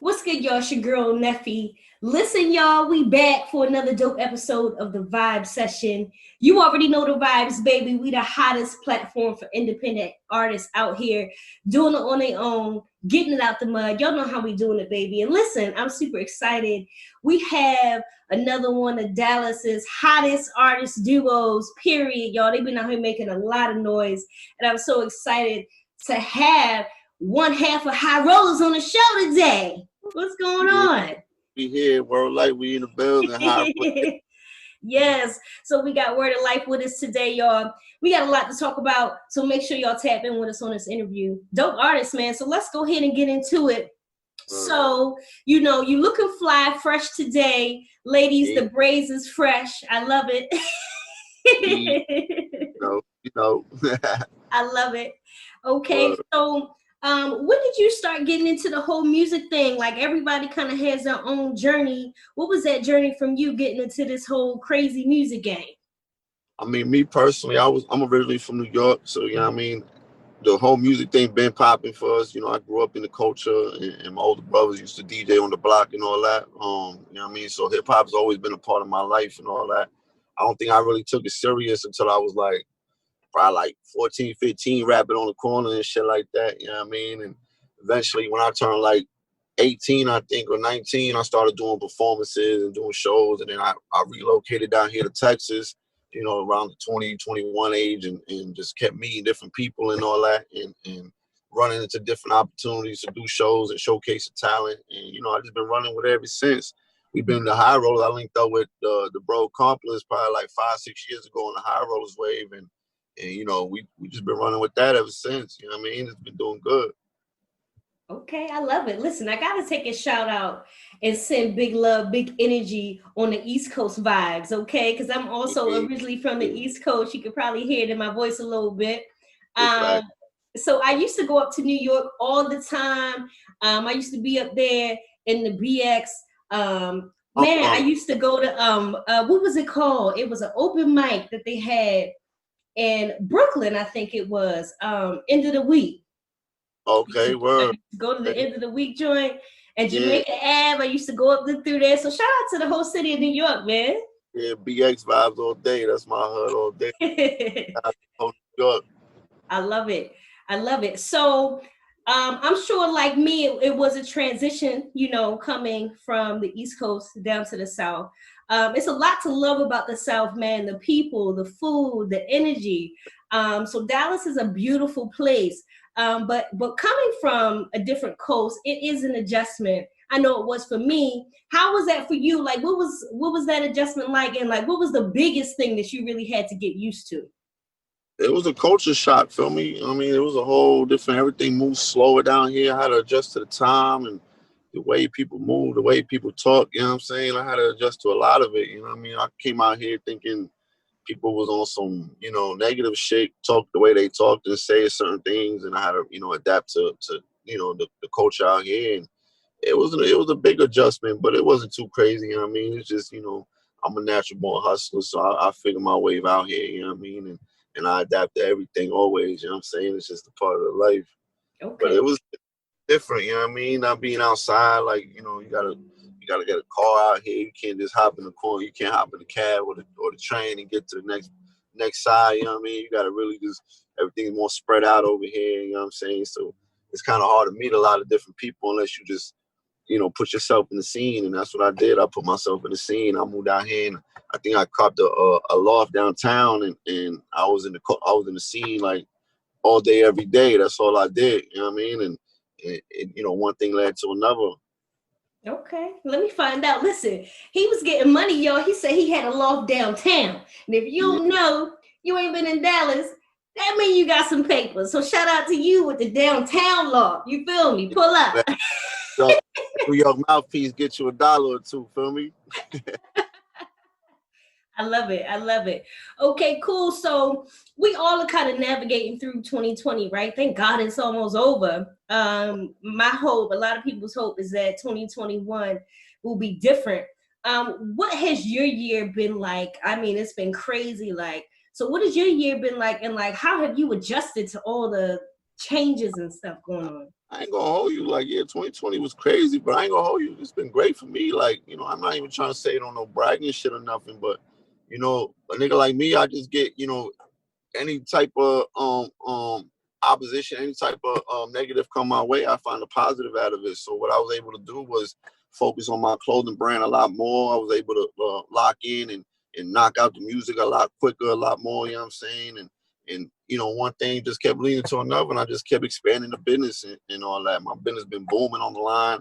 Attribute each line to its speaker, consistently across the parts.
Speaker 1: What's good, y'all? It's your girl, Neffy. Listen, y'all, we back for another dope episode of the Vibe Session. You already know the vibes, baby. We the hottest platform for independent artists out here doing it on their own, getting it out the mud. Y'all know how we doing it, baby. And listen, I'm super excited. We have another one of Dallas's hottest artist duos, period, y'all. They've been out here making a lot of noise, and I'm so excited to have one half of High Rollaz on the show today. What's going on?
Speaker 2: We here, Wordlife. We in the building.
Speaker 1: Yes. So we got Wordlife with us today, y'all. We got a lot to talk about, so make sure y'all tap in with us on this interview. Dope artist, man. So let's go ahead and get into it. So, you looking fly, fresh today. Ladies, the braids is fresh. I love it. I love it. Okay, so when did you start getting into the whole music thing? Like, everybody kind of has their own journey. What was that journey from you getting into this whole crazy music game?
Speaker 2: I mean, me personally, I'm originally from New York, so you know what I mean. The whole music thing been popping for us. I grew up in the culture, and my older brothers used to DJ on the block and all that. You know what I mean. So hip hop's always been a part of my life and all that. I don't think I really took it serious until I was like probably like 14, 15, rapping on the corner and shit like that. You know what I mean. And eventually, when I turned like 18, I think, or 19, I started doing performances and doing shows, and then I relocated down here to Texas, around the 20, 21 age, and just kept meeting different people and all that, and running into different opportunities to do shows and showcase the talent. And, I've just been running with it ever since. We've been the High Rollaz. I linked up with the bro Accomplice probably like 5-6 years ago on the High Rollaz wave, and we just been running with that ever since. You know what I mean? It's been doing good.
Speaker 1: Okay, I love it. Listen, I got to take a shout out and send big love, big energy on the East Coast vibes, okay? Because I'm also originally from the East Coast. You could probably hear it in my voice a little bit. So I used to go up to New York all the time. I used to be up there in the BX. I used to go to, what was it called? It was an open mic that they had in Brooklyn, I think it was, end of the week.
Speaker 2: Okay, word.
Speaker 1: Go to the end of the week joint and Jamaica Ave. I used to go up through there. So shout out to the whole city of New York, man.
Speaker 2: Yeah, BX vibes all day. That's my hood all day. New York.
Speaker 1: I love it. I love it. So I'm sure, like me, it was a transition, coming from the East Coast down to the South. It's a lot to love about the South, man. The people, the food, the energy. So Dallas is a beautiful place. But coming from a different coast, it is an adjustment. I know it was for me. How was that for you? Like, what was that adjustment like? And like, what was the biggest thing that you really had to get used to?
Speaker 2: It was a culture shock, feel me? I mean, it was a whole different, everything moves slower down here. I had to adjust to the time and the way people move, the way people talk, you know what I'm saying? I had to adjust to a lot of it, you know what I mean? I came out here thinking people was on some, negative shit, talk the way they talked and say certain things, and I had to, adapt to the culture out here. And it was a big adjustment, but it wasn't too crazy, you know what I mean? It's just, I'm a natural born hustler, so I figure my way out here, you know what I mean? And I adapt to everything always, you know what I'm saying? It's just a part of the life.
Speaker 1: Okay.
Speaker 2: But it was different, you know what I mean? Not being outside, like, you gotta get a car out here. You can't just hop in the car. You can't hop in the cab or the train and get to the next side, you know what I mean? You gotta really just, everything's more spread out over here, you know what I'm saying? So it's kind of hard to meet a lot of different people unless you just, put yourself in the scene, and that's what I did. I put myself in the scene. I moved out here, and I think I copped a loft downtown, and I was in the scene like all day, every day. That's all I did. You know what I mean? And one thing led to another.
Speaker 1: Okay, let me find out. Listen, he was getting money, y'all. He said he had a loft downtown, and if you don't know, you ain't been in Dallas. That means you got some paper. So shout out to you with the downtown loft. You feel me? Pull up.
Speaker 2: So, New York mouthpiece get you $1 or $2, feel me?
Speaker 1: I love it. I love it. Okay, cool. So we all are kind of navigating through 2020, right? Thank God it's almost over. My hope, a lot of people's hope, is that 2021 will be different. What has your year been like? I mean, it's been crazy. Like, so what has your year been like? And like, how have you adjusted to all the changes and stuff going on?
Speaker 2: I ain't gonna hold you. Like, yeah, 2020 was crazy, but I ain't gonna hold you. It's been great for me. Like, you know, I'm not even trying to say it on no bragging shit or nothing, but you know, a nigga like me, I just get, you know, any type of opposition, any type of negative come my way, I find a positive out of it. So what I was able to do was focus on my clothing brand a lot more. I was able to lock in and knock out the music a lot quicker, a lot more. You know what I'm saying? And you know, one thing just kept leading to another, and I just kept expanding the business and all that. My business been booming on the line.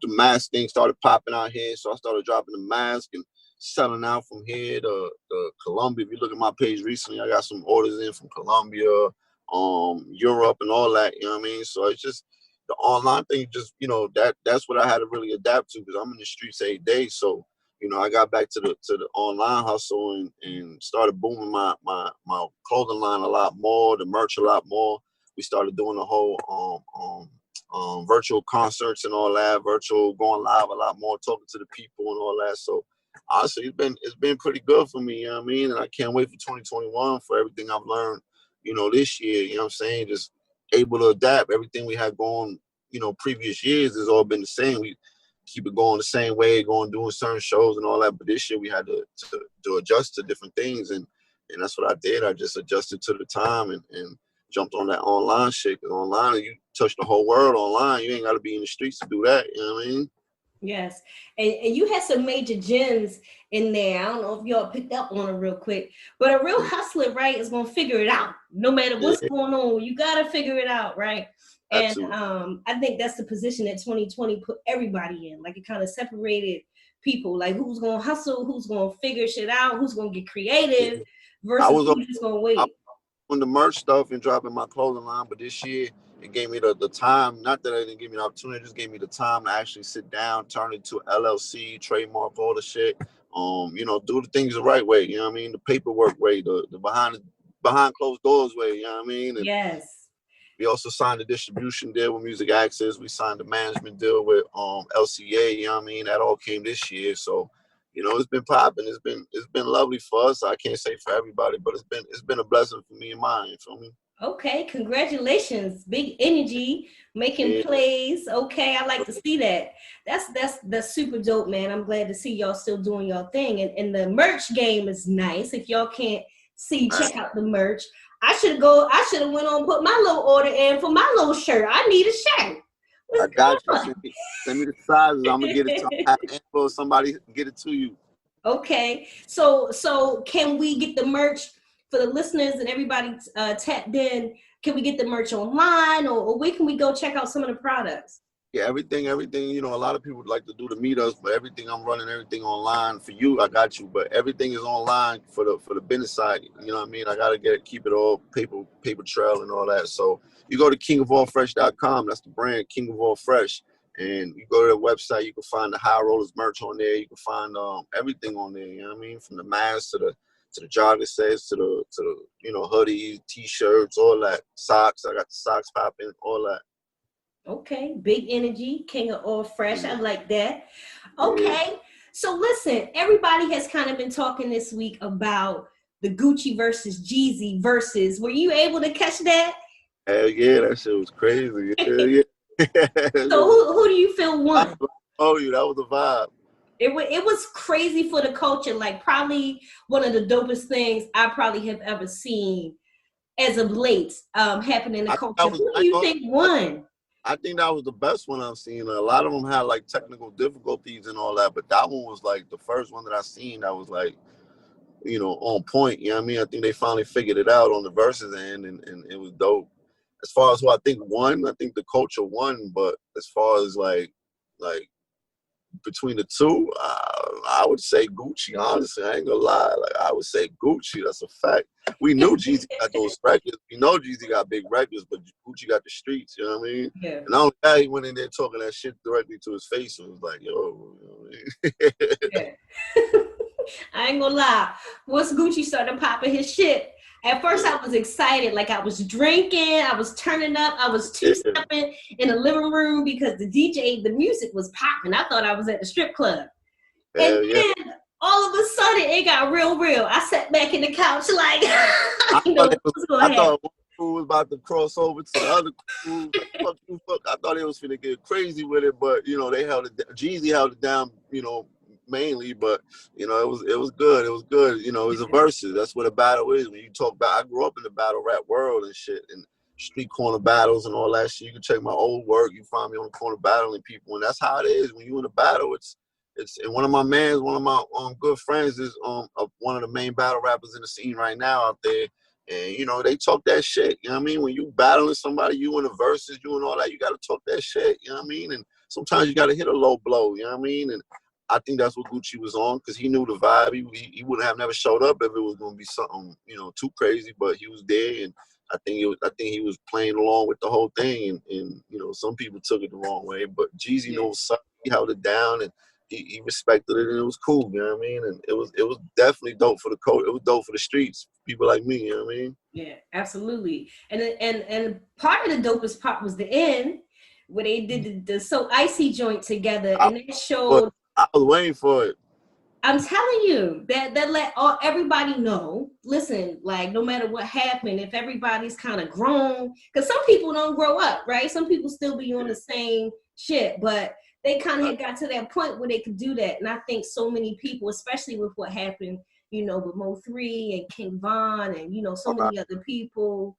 Speaker 2: The mask thing started popping out here, so I started dropping the mask and selling out from here to Colombia. If you look at my page recently, I got some orders in from Colombia, Europe, and all that. You know what I mean? So it's just the online thing. Just, you know, that's what I had to really adapt to, because I'm in the streets every day. So you know, I got back to the online hustle and started booming my clothing line a lot more, the merch a lot more. We started doing the whole virtual concerts and all that, virtual going live a lot more, talking to the people and all that. So honestly, it's been pretty good for me, you know what I mean? And I can't wait for 2021 for everything I've learned, you know, this year, you know what I'm saying? Just able to adapt. Everything we had going, you know, previous years has all been the same. We keep it going the same way, doing certain shows and all that. But this year we had to adjust to different things, and that's what I did. I just adjusted to the time and jumped on that online shit. Cause online, you touch the whole world online. You ain't got to be in the streets to do that. You know what I mean?
Speaker 1: Yes. And you had some major gems in there. I don't know if y'all picked up on it real quick, but a real hustler, right, is going to figure it out. No matter what's going on, you got to figure it out, right? And I think that's the position that 2020 put everybody in. Like, it kind of separated people, like who's going to hustle, who's going to figure shit out, who's going to get creative versus who's just going to wait.
Speaker 2: On the merch stuff and dropping my clothing line, but this year it gave me the time. Not that it didn't give me the opportunity, it just gave me the time to actually sit down, turn it to LLC, trademark all the shit. You know, do the things the right way. You know what I mean? The paperwork way, the behind closed doors way. You know what I mean? And
Speaker 1: yes.
Speaker 2: we also signed a distribution deal with Music Access. We signed a management deal with LCA. You know what I mean? That all came this year. So, you know, it's been popping. It's been lovely for us. I can't say for everybody, but it's been a blessing for me and mine. You feel me?
Speaker 1: Okay, congratulations. Big energy, making plays. Okay, I like to see that. That's super dope, man. I'm glad to see y'all still doing y'all thing. And the merch game is nice. If y'all can't see, check out the merch. I should have went on and put my little order in for my little shirt. I need a shirt.
Speaker 2: I got you. Send me the sizes. I'm gonna get it to somebody get it to you.
Speaker 1: Okay. So can we get the merch for the listeners and everybody tapped in? Can we get the merch online, or where can we go check out some of the products?
Speaker 2: Yeah, everything, you know, a lot of people would like to do the meetups, but everything I'm running, everything online for you, I got you. But everything is online for the business side. You know what I mean? I gotta keep it all paper trail and all that. So you go to kingofallfresh.com, that's the brand, King of All Fresh. And you go to the website, you can find the High Rollaz merch on there, you can find everything on there, you know what I mean? From the mask to the jogger sets to the you know, hoodies, t-shirts, all that, socks. I got the socks popping, all that.
Speaker 1: Okay, big energy, King of All Fresh. I like that. Okay, so listen, everybody has kind of been talking this week about the Gucci versus Jeezy versus. Were you able to catch that?
Speaker 2: Hell yeah, that shit was crazy. Yeah.
Speaker 1: So who do you feel won?
Speaker 2: Oh, you, that was the vibe.
Speaker 1: It was crazy for the culture. Like, probably one of the dopest things I probably have ever seen as of late happen in the culture. Who do you think won?
Speaker 2: I think that was the best one I've seen. A lot of them had like technical difficulties and all that, but that one was like the first one that I seen that was like, you know, on point. You know what I mean? I think they finally figured it out on the versus end, and it was dope. As far as who I think won, I think the culture won. But as far as like between the two, I would say Gucci. Honestly, I ain't gonna lie. Like, I would say Gucci. That's a fact. We knew Jeezy got those records. We know Jeezy got big records, but Gucci got the streets. You know what I mean?
Speaker 1: Yeah.
Speaker 2: And not only that, he went in there talking that shit directly to his face and was like, "Yo." You know what I mean?
Speaker 1: Yeah. I ain't gonna lie. Once Gucci started popping his shit, at first I was excited. Like, I was drinking, I was turning up, I was two-stepping in the living room because the music was popping. I thought I was at the strip club. And then all of a sudden it got real. I sat back in the couch like, I thought it
Speaker 2: crew was about to cross over to the other crew. Like, fuck you, fuck. I thought they was finna get crazy with it, but you know, they held it. Jeezy held it down, you know, mainly. But you know, it was good. It was good. You know, it was a versus. That's what a battle is. When you talk about, I grew up in the battle rap world and shit, and street corner battles and all that shit. You can check my old work. You find me on the corner battling people, and that's how it is. When you in a battle, it's and one of my good friends is one of the main battle rappers in the scene right now out there. And you know, they talk that shit. You know what I mean? When you battling somebody, you in the verses, you and all that, you gotta talk that shit. You know what I mean? And sometimes you gotta hit a low blow. You know what I mean? And I think that's what Gucci was on, because he knew the vibe. He wouldn't have never showed up if it was gonna be something, you know, too crazy. But he was there, and I think he was playing along with the whole thing. And you know, some people took it the wrong way. But Jeezy knows something. He held it down, and he respected it, and it was cool. You know what I mean? And it was definitely dope for the code. It was dope for the streets, people like me. You know what I mean?
Speaker 1: Yeah, absolutely. And part of the dopest part was the end where they did the So Icy joint together, and they showed.
Speaker 2: I was waiting for it.
Speaker 1: I'm telling you that let everybody know. Listen, like no matter what happened, if everybody's kind of grown, because some people don't grow up, right? Some people still be on the same shit, but they kind of had got to that point where they could do that. And I think so many people, especially with what happened, you know, with Mo3 and King Von and, you know, so many other people,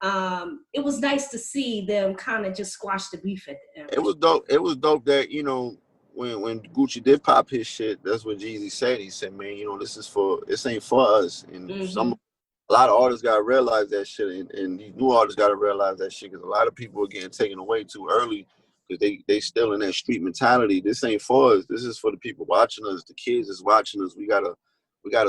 Speaker 1: it was nice to see them kind of just squash the beef at the end.
Speaker 2: It was dope. It was dope that, you know, when Gucci did pop his shit, that's what Jeezy said. He said, man, you know, this ain't for us. And a lot of artists got to realize that shit. And these new artists got to realize that shit, because a lot of people are getting taken away too early, because they still in that street mentality. This ain't for us. This is for the people watching us, the kids that's watching us. We gotta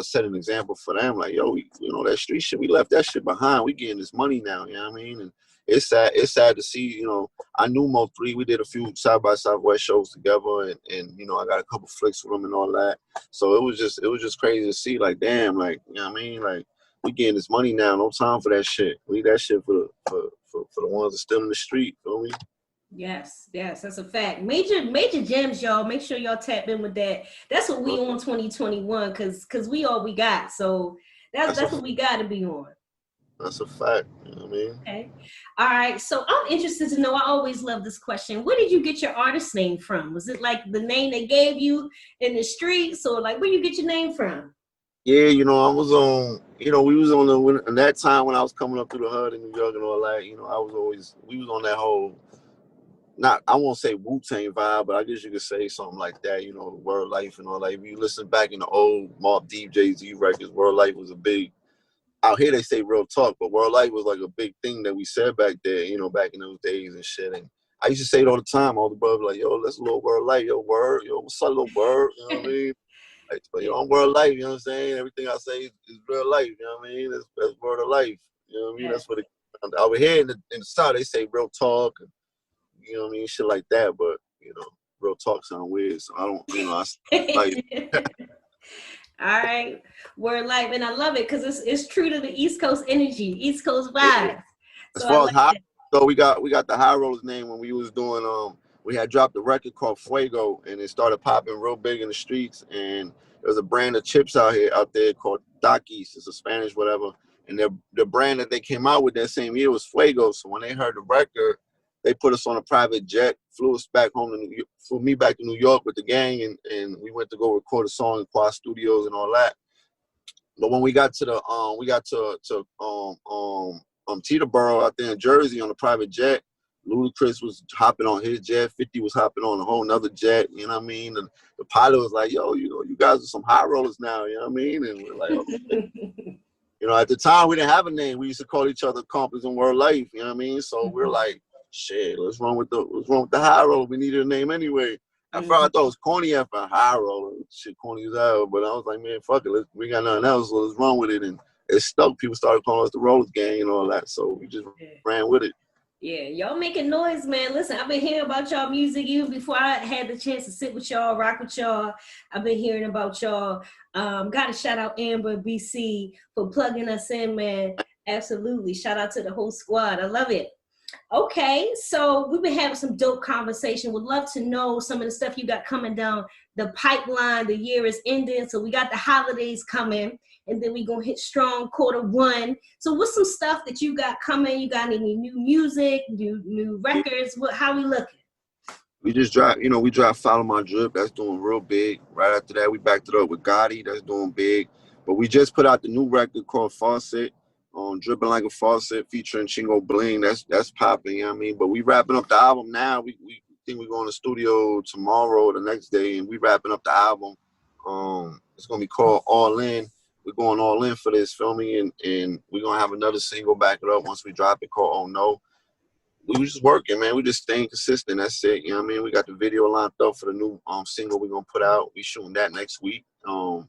Speaker 2: set an example for them. Like, yo, you know, that street shit, we left that shit behind. We getting this money now, you know what I mean? And it's sad to see, you know, I knew Mo3. We did a few South by Southwest shows together, and you know, I got a couple flicks with him and all that. So it was just crazy to see, like, damn, like, you know what I mean? Like, we getting this money now, no time for that shit. Leave that shit for the ones that's still in the street, feel me?
Speaker 1: Yes, that's a fact. Major gems, y'all. Make sure y'all tap in with that. That's what we on 2021, cause we all we got. So that's what we got to be on.
Speaker 2: That's a fact. You know what I mean?
Speaker 1: Okay. All right. So I'm interested to know. I always love this question. Where did you get your artist name from? Was it like the name they gave you in the streets, or like where you get your name from?
Speaker 2: Yeah, you know, I was on. You know, we was on in that time when I was coming up through the hood in New York and all that. You know, we was on that whole. Not, I won't say Wu-Tang vibe, but I guess you could say something like that, you know, Wordlife and all that. If you listen back in the old Mobb Deep Jay-Z records, Wordlife was a big, out here they say real talk, but Wordlife was like a big thing that we said back there, you know, back in those days and shit. And I used to say it all the time. All the brothers like, yo, let's a little Wordlife, yo, word, yo, what's up, little word, you know what I mean? Like, but, yo, I'm Wordlife, you know what I'm saying? Everything I say is real life, you know what I mean? That's word of life, you know what I mean? That's what over here in the South, they say real talk, and, you know what I mean, shit like that. But you know, real talk sound weird, so I don't, you know, I like.
Speaker 1: All right, Wordlife, and I love it because it's true to the East Coast energy, East Coast vibes.
Speaker 2: As
Speaker 1: So
Speaker 2: far as high, so we got the High Rollaz name when we was doing we had dropped a record called Fuego, and it started popping real big in the streets. And there's a brand of chips out there called Takis. It's a Spanish whatever, and the brand that they came out with that same year was Fuego. So when they heard the record, they put us on a private jet, flew us back home flew me back to New York with the gang, and we went to go record a song in Quad Studios and all that. But when we got to Teterboro out there in Jersey on a private jet, Ludacris was hopping on his jet, 50 was hopping on a whole nother jet, you know what I mean? And the pilot was like, yo, you know, you guys are some high rollers now, you know what I mean? And we're like, oh, you know, at the time we didn't have a name. We used to call each other Compass and Wordlife, you know what I mean? So we're like, shit, let's run with the High Roller. We needed a name anyway. At first I thought it was corny after High Roller. Shit corny as hell. But I was like, man, fuck it. We got nothing else, so let's run with it. And it stuck. People started calling us the Rollers Gang and all that. So we just ran with it.
Speaker 1: Yeah, y'all making noise, man. Listen, I've been hearing about y'all music even before I had the chance to sit with y'all, rock with y'all. I've been hearing about y'all. Got to shout out Amber BC for plugging us in, man. Absolutely. Shout out to the whole squad. I love it. Okay, so we've been having some dope conversation. Would love to know some of the stuff you got coming down the pipeline. The year is ending, so we got the holidays coming, and then we gonna hit strong quarter 1. So what's some stuff that you got coming? You got any new music, new records? How we looking?
Speaker 2: We just dropped, we dropped Follow My Drip. That's doing real big. Right after that, we backed it up with Gotti. That's doing big. But we just put out the new record called Faucet, Dripping Like a Faucet, featuring Chingo Bling. That's popping, you know what I mean? But we wrapping up the album now. We think we're going to the studio tomorrow or the next day, and we wrapping up the album. It's going to be called All In. We're going all in for this, feel me? And we're going to have another single back it up once we drop it called Oh No. We was just working, man. We just staying consistent. That's it. You know what I mean? We got the video lined up for the new single we're gonna put out. We shooting that next week. So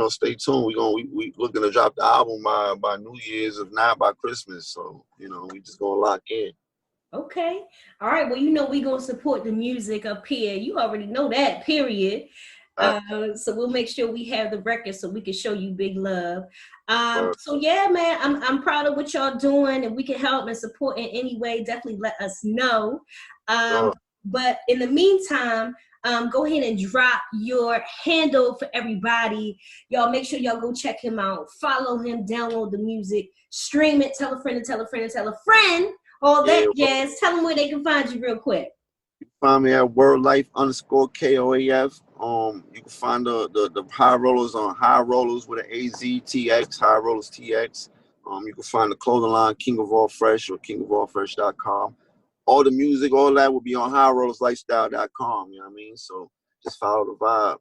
Speaker 2: stay tuned. We looking to drop the album by New Year's, if not by Christmas. So we just gonna lock in.
Speaker 1: Okay. All right. Well, we gonna support the music up here. You already know that, period. So we'll make sure we have the record so we can show you big love. So yeah, man, I'm proud of what y'all doing, and we can help and support in any way. Definitely let us know. But in the meantime, go ahead and drop your handle for everybody. Y'all make sure y'all go check him out. Follow him, download the music, stream it, tell a friend and tell a friend and tell a friend. All that jazz. Tell them where they can find you real quick.
Speaker 2: Find me at Wordlife _KOAF. You can find the High Rollaz on High Rollaz with an AZTX, High Rollaz TX. You can find the clothing line King of All Fresh or kingofallfresh.com. All the music, all that will be on highrollerslifestyle.com. You know what I mean? So just follow the vibe.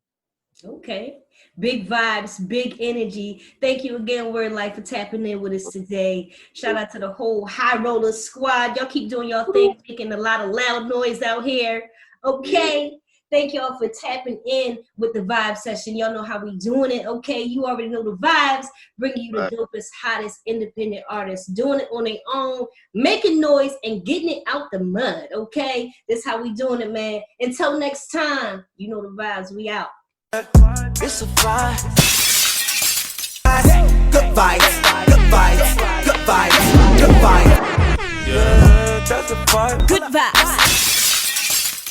Speaker 1: Okay. Big vibes, big energy. Thank you again, Wordlife, for tapping in with us today. Shout out to the whole High Rollaz squad. Y'all keep doing y'all thing, making a lot of loud noise out here. Okay. Thank y'all for tapping in with the vibe session. Y'all know how we doing it. Okay. You already know the vibes. Bringing you the dopest, hottest independent artists. Doing it on their own, making noise and getting it out the mud. Okay. That's how we doing it, man. Until next time, you know the vibes. We out.
Speaker 3: It's a vibe. Good vibes, good vibes, good vibes, good vibes. Yeah, that's a vibe. Good vibes.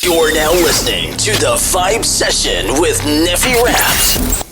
Speaker 4: You're now listening to the Vibe Session with NeffyRaps.